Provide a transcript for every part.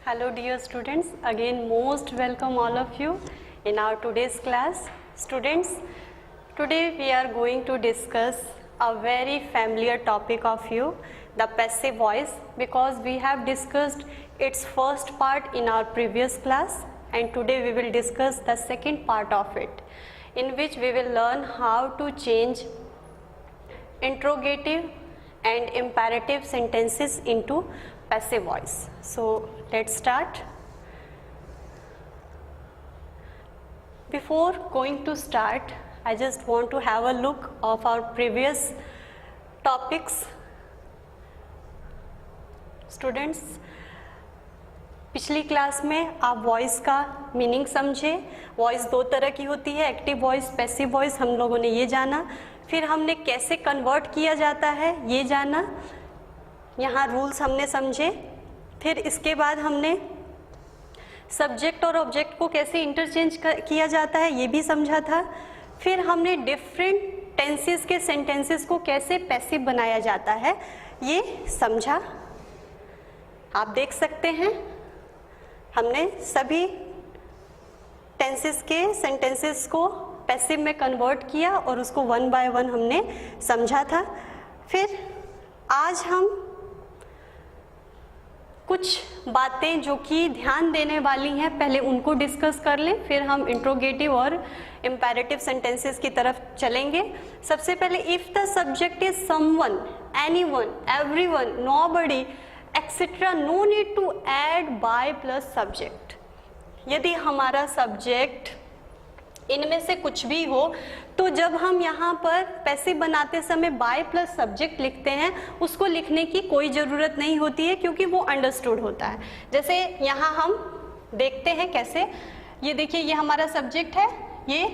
Hello dear students, again most welcome all of you in our today's class. Students, today we are going to discuss a very familiar topic of you, the passive voice, because we have discussed its first part in our previous class and today we will discuss the second part of it, in which we will learn how to change interrogative and imperative sentences into passive voice. So let's start. Before going to start, I just want to have a look of our previous topics. Students, पिछली class में आप voice का meaning समझे। Voice दो तरह की होती है, एक्टिव वॉइस, पैसिव वॉइस, हम लोगों ने ये जाना। फिर हमने कैसे कन्वर्ट किया जाता है ये जाना, यहाँ रूल्स हमने समझे। फिर इसके बाद हमने सब्जेक्ट और ऑब्जेक्ट को कैसे इंटरचेंज किया जाता है ये भी समझा था। फिर हमने डिफरेंट टेंसेस के सेंटेंसेस को कैसे पैसिव बनाया जाता है ये समझा। आप देख सकते हैं हमने सभी टेंसेस के सेंटेंसेस को पैसिव में कन्वर्ट किया और उसको वन बाय वन हमने समझा था। फिर आज हम कुछ बातें जो कि ध्यान देने वाली हैं पहले उनको डिस्कस कर लें, फिर हम इंट्रोगेटिव और इम्पेरेटिव सेंटेंसेस की तरफ चलेंगे। सबसे पहले, if the subject is someone, anyone, everyone, nobody etcetera, no need to add by plus subject. यदि हमारा सब्जेक्ट इनमें से कुछ भी हो तो जब हम यहाँ पर पैसिव बनाते समय बाय प्लस सब्जेक्ट लिखते हैं उसको लिखने की कोई ज़रूरत नहीं होती है क्योंकि वो अंडरस्टूड होता है। जैसे यहाँ हम देखते हैं कैसे, ये देखिए ये हमारा सब्जेक्ट है, ये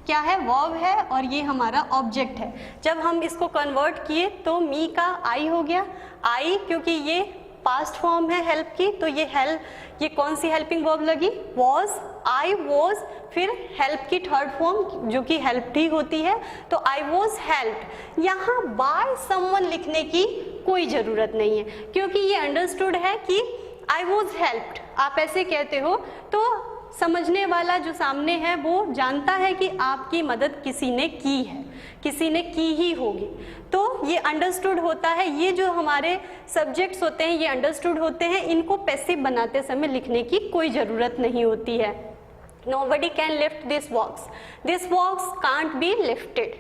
क्या है, वर्ब है, और ये हमारा ऑब्जेक्ट है। जब हम इसको कन्वर्ट किए तो मी का आई हो गया। आई क्योंकि ये पास्ट फॉर्म है हेल्प की, तो ये हेल्प, ये कौन सी हेल्पिंग वर्ब लगी, वॉज, आई वॉज। फिर हेल्प की थर्ड फॉर्म जो कि हेल्प ही होती है, तो आई वॉज हेल्प्ड। यहाँ बाय समवन लिखने की कोई ज़रूरत नहीं है क्योंकि ये अंडरस्टूड है कि आई वॉज हेल्प्ड। आप ऐसे कहते हो तो समझने वाला जो सामने है वो जानता है कि आपकी मदद किसी ने की है, किसी ने की ही होगी, तो ये अंडरस्टूड होता है। ये जो हमारे सब्जेक्ट्स होते हैं ये अंडरस्टूड होते हैं, इनको पैसिव बनाते समय लिखने की कोई ज़रूरत नहीं होती है। Nobody can lift this box. This box can't be lifted.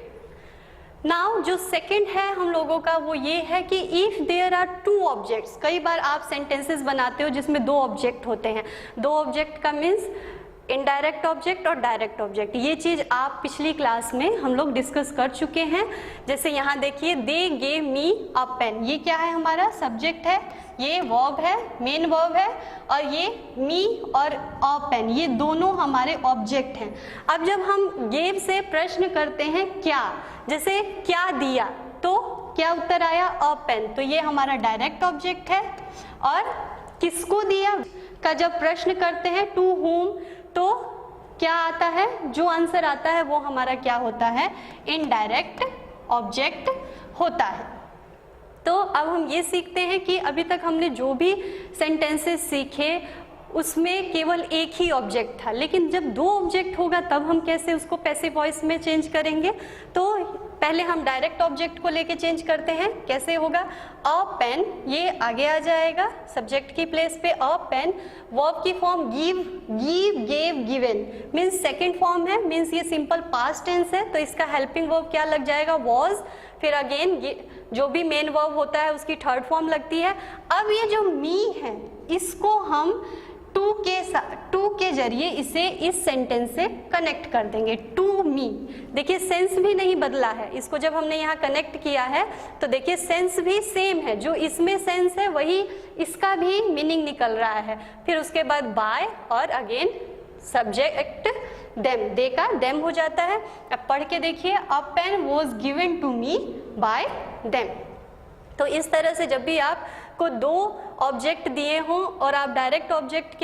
Now जो सेकेंड है हम लोगों का वो ये है कि if there are two objects. कई बार आप सेंटेंसेस बनाते हो जिसमें दो ऑब्जेक्ट होते हैं। दो ऑब्जेक्ट का मीन्स इनडायरेक्ट ऑब्जेक्ट और डायरेक्ट ऑब्जेक्ट। ये चीज़ आप पिछली क्लास में हम लोग डिस्कस कर चुके हैं। जैसे यहाँ देखिए, they gave me a pen, ये क्या है, हमारा सब्जेक्ट है, ये वर्ब है, मेन वर्ब है, और ये मी और अ पेन ये दोनों हमारे ऑब्जेक्ट हैं। अब जब हम गेव से प्रश्न करते हैं क्या, जैसे क्या दिया, तो क्या उत्तर आया, अ पेन, तो ये हमारा डायरेक्ट ऑब्जेक्ट है। और किसको दिया का जब प्रश्न करते हैं टू होम, तो क्या आता है, जो आंसर आता है वो हमारा क्या होता है, इनडायरेक्ट ऑब्जेक्ट होता है। तो अब हम ये सीखते हैं कि अभी तक हमने जो भी सेंटेंसेस सीखे उसमें केवल एक ही ऑब्जेक्ट था, लेकिन जब दो ऑब्जेक्ट होगा तब हम कैसे उसको पैसिव वॉइस में चेंज करेंगे। तो पहले हम डायरेक्ट ऑब्जेक्ट को लेके चेंज करते हैं। कैसे होगा, अ पेन, ये आगे आ जाएगा सब्जेक्ट की प्लेस पे, अ पेन। वर्ब की form give, give, gave, given, means second form है, मीन्स ये सिंपल पास्ट टेंस है, तो इसका हेल्पिंग वर्ब क्या लग जाएगा, वॉज। फिर अगेन जो भी मेन वर्ब होता है उसकी थर्ड फॉर्म लगती है। अब ये जो मी है इसको हम टू के जरिए इसे इस सेंटेंस से कनेक्ट कर देंगे, टू मी। देखिए सेंस भी नहीं बदला है, इसको जब हमने यहाँ कनेक्ट किया है तो देखिए सेंस भी सेम है, जो इसमें सेंस है वही इसका भी मीनिंग निकल रहा है। फिर उसके बाद बाय और अगेन सब्जेक्ट देम, दे का देम हो जाता है। अब पढ़ के देखिए, a pen was given to me by them. तो इस तरह से जब भी आपको दो ऑब्जेक्ट दिए हों और आप डायरेक्ट ऑब्जेक्ट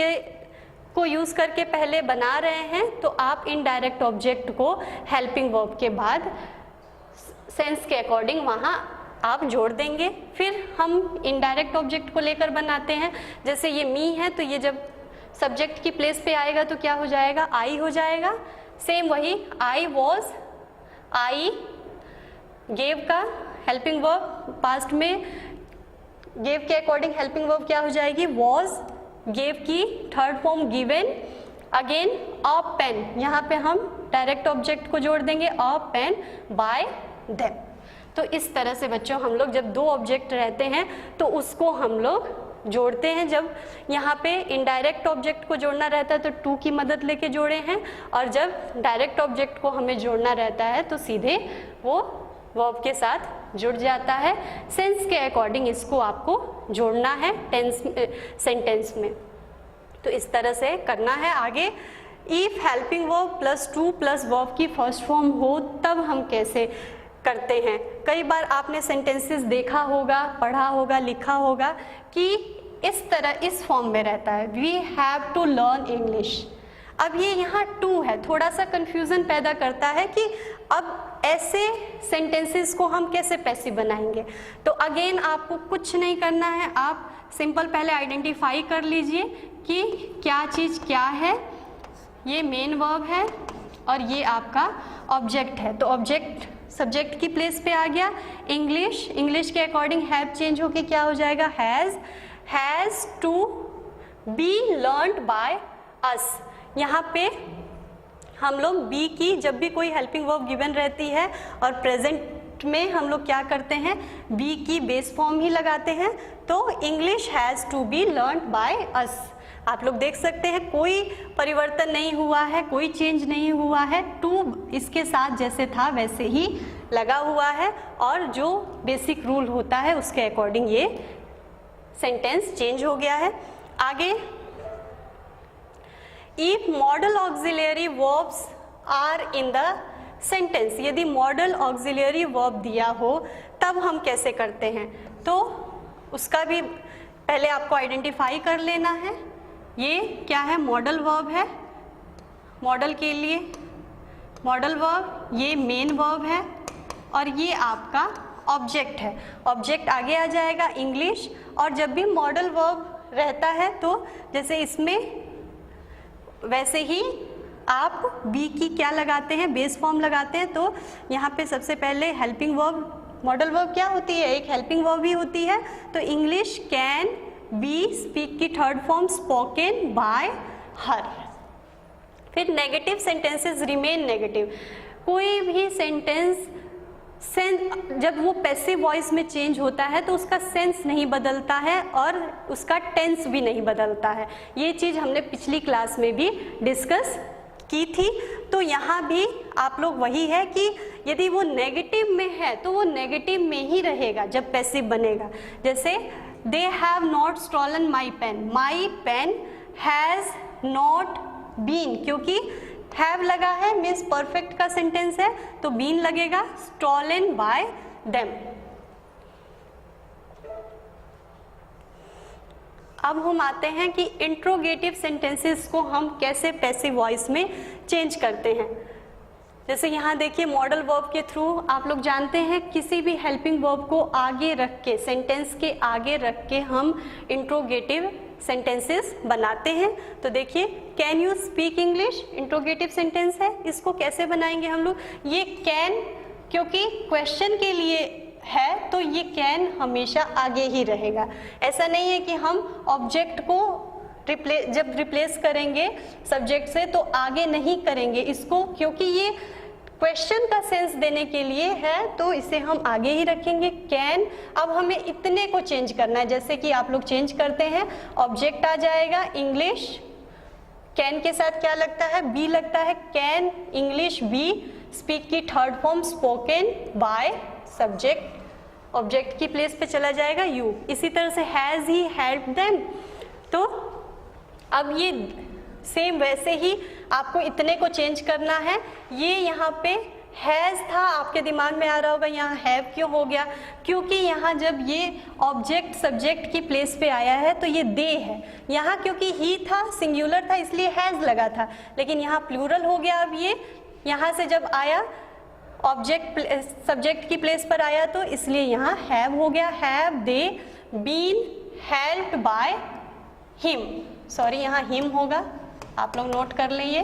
को यूज़ करके पहले बना रहे हैं तो आप इनडायरेक्ट ऑब्जेक्ट को हेल्पिंग वर्ब के बाद सेंस के अकॉर्डिंग वहाँ आप जोड़ देंगे। फिर हम इनडायरेक्ट ऑब्जेक्ट को लेकर बनाते हैं, जैसे ये मी है तो ये जब सब्जेक्ट की प्लेस पे आएगा तो क्या हो जाएगा, आई हो जाएगा। सेम वही आई वॉज, आई गेव का हेल्पिंग वर्ब, पास्ट में गेव के अकॉर्डिंग हेल्पिंग वर्ब क्या हो जाएगी, वॉज, गेव की third form given, again a pen, यहाँ पे हम डायरेक्ट ऑब्जेक्ट को जोड़ देंगे, अ पेन बाय देम। तो इस तरह से बच्चों हम लोग जब दो ऑब्जेक्ट रहते हैं तो उसको हम लोग जोड़ते हैं। जब यहाँ पे इनडायरेक्ट ऑब्जेक्ट को जोड़ना रहता है तो टू की मदद लेके जोड़े हैं, और जब डायरेक्ट ऑब्जेक्ट को हमें जोड़ना रहता है तो सीधे वो वर्ब के साथ जुड़ जाता है। सेंस के अकॉर्डिंग इसको आपको जोड़ना है टेंस सेंटेंस में। तो इस तरह से करना है। आगे if helping verb plus two plus verb की फर्स्ट फॉर्म हो तब हम कैसे करते हैं। कई बार आपने सेंटेंसेस देखा होगा, पढ़ा होगा, लिखा होगा कि इस तरह इस फॉर्म में रहता है, we have to learn English. अब ये यहाँ टू है, थोड़ा सा कंफ्यूजन पैदा करता है कि अब ऐसे सेंटेंसेस को हम कैसे पैसिव बनाएंगे। तो अगेन आपको कुछ नहीं करना है, आप सिंपल पहले आइडेंटिफाई कर लीजिए कि क्या चीज़ क्या है। ये मेन वर्ब है और ये आपका ऑब्जेक्ट है। तो ऑब्जेक्ट सब्जेक्ट की प्लेस पे आ गया। इंग्लिश, इंग्लिश के अकॉर्डिंग हैव चेंज होके क्या हो जाएगा, has to be learned by us. यहाँ पे हम लोग बी की जब भी कोई हेल्पिंग वर्ब गिवन रहती है और प्रेजेंट में हम लोग क्या करते हैं, बी की बेस फॉर्म ही लगाते हैं। तो English has to be learned by us. आप लोग देख सकते हैं कोई परिवर्तन नहीं हुआ है, कोई चेंज नहीं हुआ है, टू इसके साथ जैसे था वैसे ही लगा हुआ है, और जो बेसिक रूल होता है उसके अकॉर्डिंग ये सेंटेंस चेंज हो गया है। आगे if modal auxiliary verbs are in the sentence, यदि मॉडल ऑक्सिलरी वर्ब दिया हो तब हम कैसे करते हैं। तो उसका भी पहले आपको आइडेंटिफाई कर लेना है। ये क्या है, मॉडल वर्ब है। मॉडल के लिए मॉडल वर्ब, ये मेन वर्ब है और ये आपका ऑब्जेक्ट है। ऑब्जेक्ट आगे आ जाएगा इंग्लिश। और जब भी मॉडल वर्ब रहता है तो जैसे इसमें वैसे ही आप बी की क्या लगाते हैं, बेस फॉर्म लगाते हैं। तो यहाँ पे सबसे पहले हेल्पिंग वर्ब, मॉडल वर्ब क्या होती है, एक हेल्पिंग वर्ब ही होती है। तो इंग्लिश कैन बी, स्पीक की थर्ड फॉर्म स्पोकन बाय हर। फिर नेगेटिव सेंटेंसेस रिमेन नेगेटिव। कोई भी सेंटेंस जब वो पैसिव वॉइस में चेंज होता है तो उसका सेंस नहीं बदलता है और उसका टेंस भी नहीं बदलता है। ये चीज़ हमने पिछली क्लास में भी डिस्कस की थी। तो यहाँ भी आप लोग वही है कि यदि वो नेगेटिव में है तो वो नेगेटिव में ही रहेगा जब पैसिव बनेगा। जैसे they have not stolen my pen, my pen has not been, क्योंकि हैव लगा है मीन्स परफेक्ट का सेंटेंस है तो बीन लगेगा, स्टॉलन बाय देम। अब हम आते हैं कि इंट्रोगेटिव सेंटेंसेस को हम कैसे पैसिव वॉइस में चेंज करते हैं। जैसे यहाँ देखिए मॉडल वर्ब के थ्रू आप लोग जानते हैं किसी भी हेल्पिंग वर्ब को आगे रख के, सेंटेंस के आगे रख के हम इंट्रोगेटिव सेंटेंसेस बनाते हैं। तो देखिए can you speak English, interrogative sentence है, इसको कैसे बनाएंगे हम लोग। ये कैन क्योंकि क्वेश्चन के लिए है तो ये कैन हमेशा आगे ही रहेगा। ऐसा नहीं है कि हम ऑब्जेक्ट को जब रिप्लेस करेंगे सब्जेक्ट से तो आगे नहीं करेंगे इसको, क्योंकि ये क्वेश्चन का सेंस देने के लिए है तो इसे हम आगे ही रखेंगे कैन। अब हमें इतने को चेंज करना है, जैसे कि आप लोग चेंज करते हैं, ऑब्जेक्ट आ जाएगा इंग्लिश, कैन के साथ क्या लगता है, बी लगता है, कैन इंग्लिश बी, स्पीक की third form spoken by, subject object की प्लेस पे चला जाएगा यू। इसी तरह से हैज़ ही हेल्प देम। तो अब ये सेम वैसे ही आपको इतने को चेंज करना है। ये यहाँ पे हैज़ था, आपके दिमाग में आ रहा होगा यहाँ हैव क्यों हो गया, क्योंकि यहाँ जब ये ऑब्जेक्ट सब्जेक्ट की प्लेस पे आया है तो ये दे है। यहाँ क्योंकि ही था, सिंगुलर था, इसलिए हैज़ लगा था, लेकिन यहाँ प्लूरल हो गया। अब ये यहाँ से जब आया ऑब्जेक्ट सब्जेक्ट की प्लेस पर आया तो इसलिए यहाँ हैव हो गया, have they been helped by him, sorry यहाँ हिम होगा, आप लोग नोट कर लें ये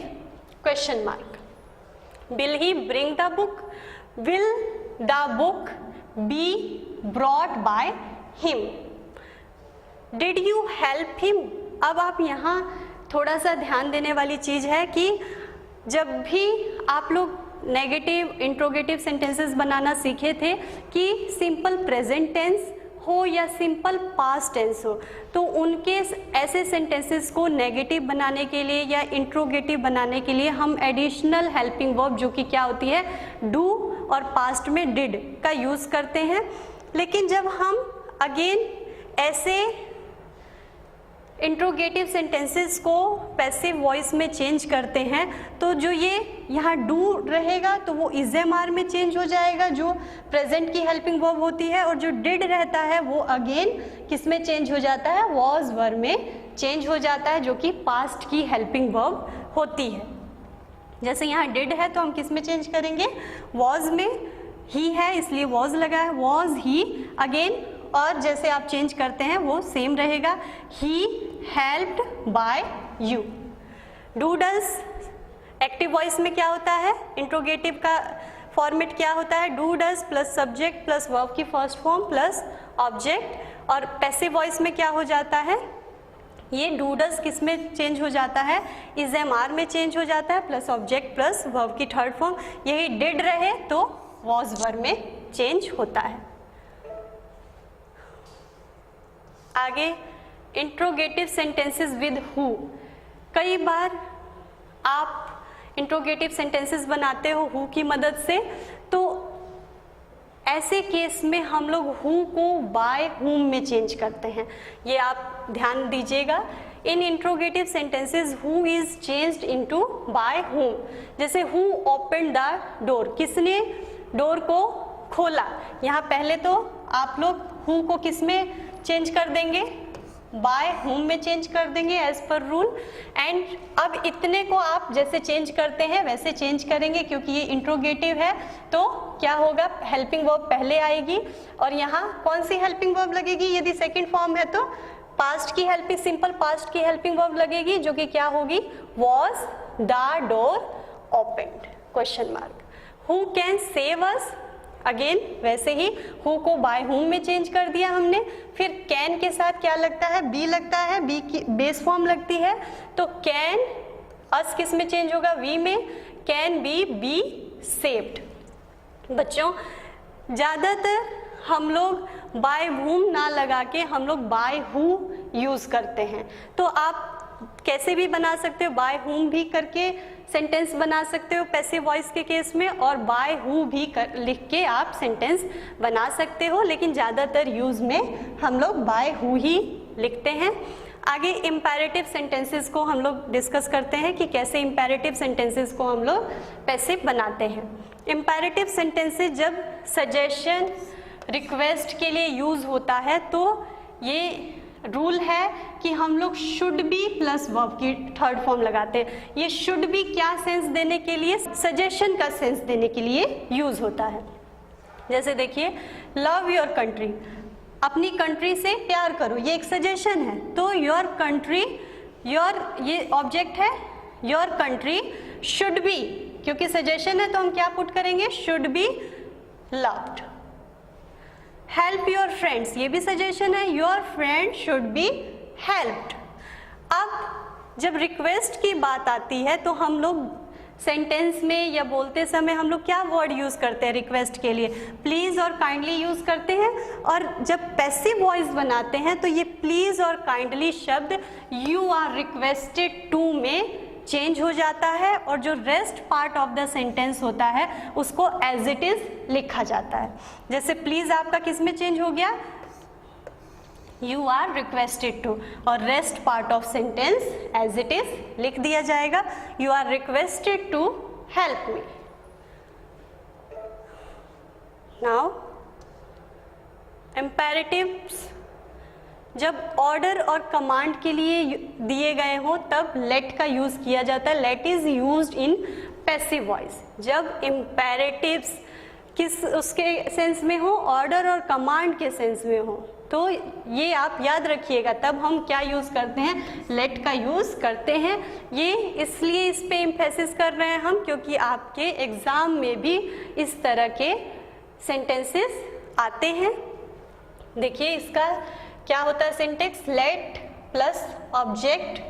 question mark. Will he bring the book, will the book be brought by him, did you help him. अब आप यहाँ थोड़ा सा ध्यान देने वाली चीज़ है कि जब भी आप लोग नेगेटिव इंट्रोगेटिव सेंटेंसेस बनाना सीखे थे कि सिंपल प्रेजेंट टेंस हो या सिंपल पास्ट टेंस हो, तो उनके ऐसे सेंटेंसेस को नेगेटिव बनाने के लिए या इंट्रोगेटिव बनाने के लिए हम एडिशनल हेल्पिंग वर्ब जो कि क्या होती है डू और पास्ट में डिड का यूज़ करते हैं। लेकिन जब हम अगेन ऐसे इंट्रोगेटिव सेंटेंसेस को पैसिव वॉइस में चेंज करते हैं तो जो ये यहाँ डू रहेगा तो वो इज एम आर में चेंज हो जाएगा जो प्रेजेंट की हेल्पिंग वर्ब होती है, और जो डिड रहता है वो अगेन किस में चेंज हो जाता है, वॉज वर्ब में चेंज हो जाता है जो कि पास्ट की हेल्पिंग वर्ब होती है। जैसे यहाँ डिड है तो हम किस में चेंज करेंगे, वॉज में, ही है इसलिए वॉज लगा है, वॉज ही अगेन, और जैसे आप चेंज करते हैं वो सेम रहेगा, he helped bye you. Do does active voice में क्या होता है, इंट्रोगेटिव का फॉर्मेट क्या होता है, do does plus subject plus verb की फर्स्ट फॉर्म प्लस ऑब्जेक्ट, और पैसिव वॉइस में क्या हो जाता है, ये डू डज किस में चेंज हो जाता है, इज एम आर में चेंज हो जाता है प्लस ऑब्जेक्ट प्लस वर्ब की थर्ड फॉर्म। यही डिड रहे तो वॉज वर्ब में चेंज होता है। आगे इंट्रोगेटिव सेंटेंसेस विद हु। कई बार आप इंट्रोगेटिव सेंटेंसेस बनाते हो हु की मदद से, तो ऐसे केस में हम लोग हु को बाय हुम में चेंज करते हैं, ये आप ध्यान दीजिएगा। In interrogative sentences who is changed into by whom. जैसे हु ओपन द डोर, किसने डोर को खोला, यहाँ पहले तो आप लोग हु को किस में चेंज कर देंगे, बाय हुम में चेंज कर देंगे एज पर रूल। एंड अब इतने को आप जैसे चेंज करते हैं वैसे चेंज करेंगे, क्योंकि ये इंट्रोगेटिव है तो क्या होगा, हेल्पिंग वर्ब पहले आएगी, और यहाँ कौन सी हेल्पिंग वर्ब लगेगी, यदि सेकंड फॉर्म है तो पास्ट की हेल्पिंग, सिंपल पास्ट की हेल्पिंग वर्ब लगेगी जो कि क्या होगी, was the door opened, question mark. Who can save us, again वैसे he who co by whom में चेंज कर दिया हमने। फिर कैन के साथ क्या लगता है, बी लगता है, बी की बेस फॉर्म लगती है, तो कैन अस किस में चेंज होगा, वी में, कैन बी सेव्ड। बच्चों ज़्यादातर हम लोग बाय हुम ना लगा के हम लोग बाय हु यूज़ करते हैं, तो आप कैसे भी बना सकते हो, बाय हुम भी करके सेंटेंस बना सकते हो पैसिव वॉइस के केस में, और बाय हु भी लिख के आप सेंटेंस बना सकते हो, लेकिन ज़्यादातर यूज़ में हम लोग बाय हु ही लिखते हैं। आगे इम्पेरेटिव सेंटेंसेस को हम लोग डिस्कस करते हैं कि कैसे इम्पेरेटिव सेंटेंसेस को हम लोग पैसिव बनाते हैं। इम्पेरेटिव सेंटेंसेस जब सजेशन रिक्वेस्ट के लिए यूज़ होता है तो ये रूल है कि हम लोग शुड बी प्लस वर्ब की थर्ड फॉर्म लगाते हैं। ये शुड बी क्या सेंस देने के लिए, सजेशन का सेंस देने के लिए यूज़ होता है। जैसे देखिए, लव योर कंट्री, अपनी कंट्री से प्यार करो, ये एक सजेशन है, तो योर कंट्री, योर ये ऑब्जेक्ट है, योर कंट्री शुड बी, क्योंकि सजेशन है तो हम क्या पुट करेंगे, should be loved. Help your friends, ये भी सजेशन है, your friend should be helped. अब जब रिक्वेस्ट की बात आती है तो हम लोग सेंटेंस में या बोलते समय हम लोग क्या वर्ड यूज़ करते हैं रिक्वेस्ट के लिए, प्लीज़ और काइंडली यूज़ करते हैं, और जब पैसिव वॉइस बनाते हैं तो ये प्लीज़ और काइंडली शब्द यू आर रिक्वेस्टेड टू में चेंज हो जाता है, और जो rest part of the sentence होता है उसको एज इट इज लिखा जाता है। जैसे प्लीज आपका किस में चेंज हो गया, यू आर रिक्वेस्टेड टू, और rest part of sentence as it is लिख दिया जाएगा, you are requested to help me. Now imperatives जब ऑर्डर और कमांड के लिए दिए गए हों तब लेट का यूज़ किया जाता है। Let is used in passive voice. जब इम्पेरेटिव्स किस उसके सेंस में हो, ऑर्डर और कमांड के सेंस में हो। तो ये आप याद रखिएगा, तब हम क्या यूज़ करते हैं, लेट का यूज़ करते हैं। ये इसलिए इस पे एम्फेसिस कर रहे हैं हम क्योंकि आपके एग्ज़ाम में भी इस तरह के सेंटेंसेस आते हैं। देखिए इसका क्या होता है syntax, let plus object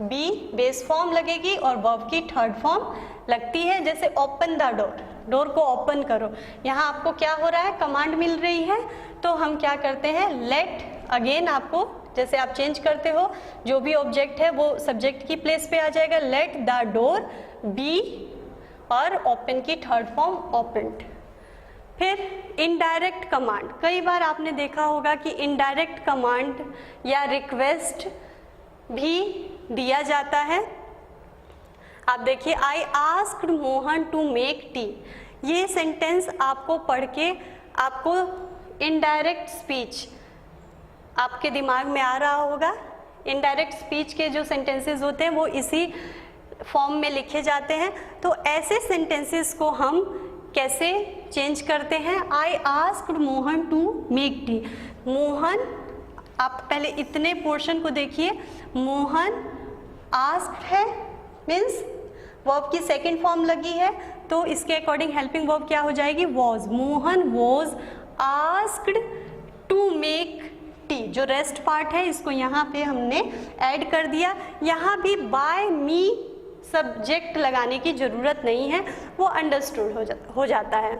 be base form लगेगी और वर्ब की थर्ड फॉर्म लगती है। जैसे ओपन द डोर, डोर को ओपन करो, यहाँ आपको क्या हो रहा है, कमांड मिल रही है, तो हम क्या करते हैं, लेट। अगेन आपको जैसे आप चेंज करते हो, जो भी ऑब्जेक्ट है वो सब्जेक्ट की प्लेस पे आ जाएगा, लेट द डोर बी और ओपन की थर्ड फॉर्म ओपन्ड। फिर इनडायरेक्ट कमांड, कई बार आपने देखा होगा कि इनडायरेक्ट कमांड या रिक्वेस्ट भी दिया जाता है। आप देखिए, I asked Mohan to make tea, ये सेंटेंस आपको पढ़ के आपको इनडायरेक्ट स्पीच आपके दिमाग में आ रहा होगा। इनडायरेक्ट स्पीच के जो सेंटेंसेस होते हैं वो इसी फॉर्म में लिखे जाते हैं। तो ऐसे सेंटेंसेस को हम कैसे चेंज करते हैं, I asked Mohan to make tea. Mohan, आप पहले इतने पोर्शन को देखिए, मोहन आस्क्ड है मीन्स वर्ब की सेकंड फॉर्म लगी है, तो इसके अकॉर्डिंग हेल्पिंग वर्ब क्या हो जाएगी, was. Mohan was asked to make tea, जो रेस्ट पार्ट है इसको यहाँ पे हमने ऐड कर दिया। यहाँ भी बाय मी सब्जेक्ट लगाने की जरूरत नहीं है, वो अंडरस्टूड हो जाता है।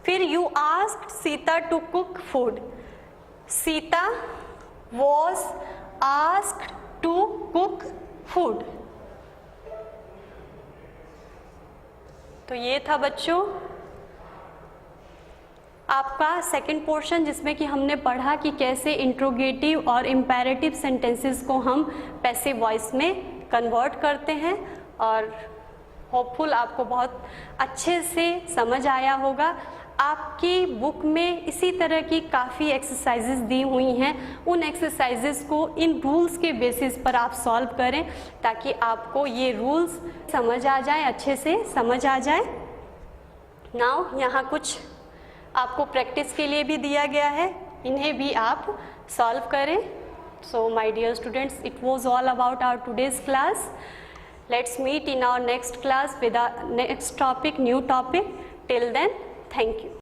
फिर you asked Sita to cook food, Sita was asked to cook food. तो ये था बच्चों आपका सेकंड पोर्शन, जिसमें कि हमने पढ़ा कि कैसे इंट्रोगेटिव और इम्पेरेटिव सेंटेंसेस को हम पैसिव वॉइस में कन्वर्ट करते हैं। और होपफुल आपको बहुत अच्छे से समझ आया होगा। आपकी बुक में इसी तरह की काफ़ी एक्सरसाइजेस दी हुई हैं, उन एक्सरसाइजेस को इन रूल्स के बेसिस पर आप सॉल्व करें ताकि आपको ये रूल्स समझ आ जाए, अच्छे से समझ आ जाए। नाउ यहाँ कुछ आपको प्रैक्टिस के लिए भी दिया गया है, इन्हें भी आप सॉल्व करें। So my dear students, it was all about our today's class. Let's meet in our next class with our next topic, new topic. Till then, thank you.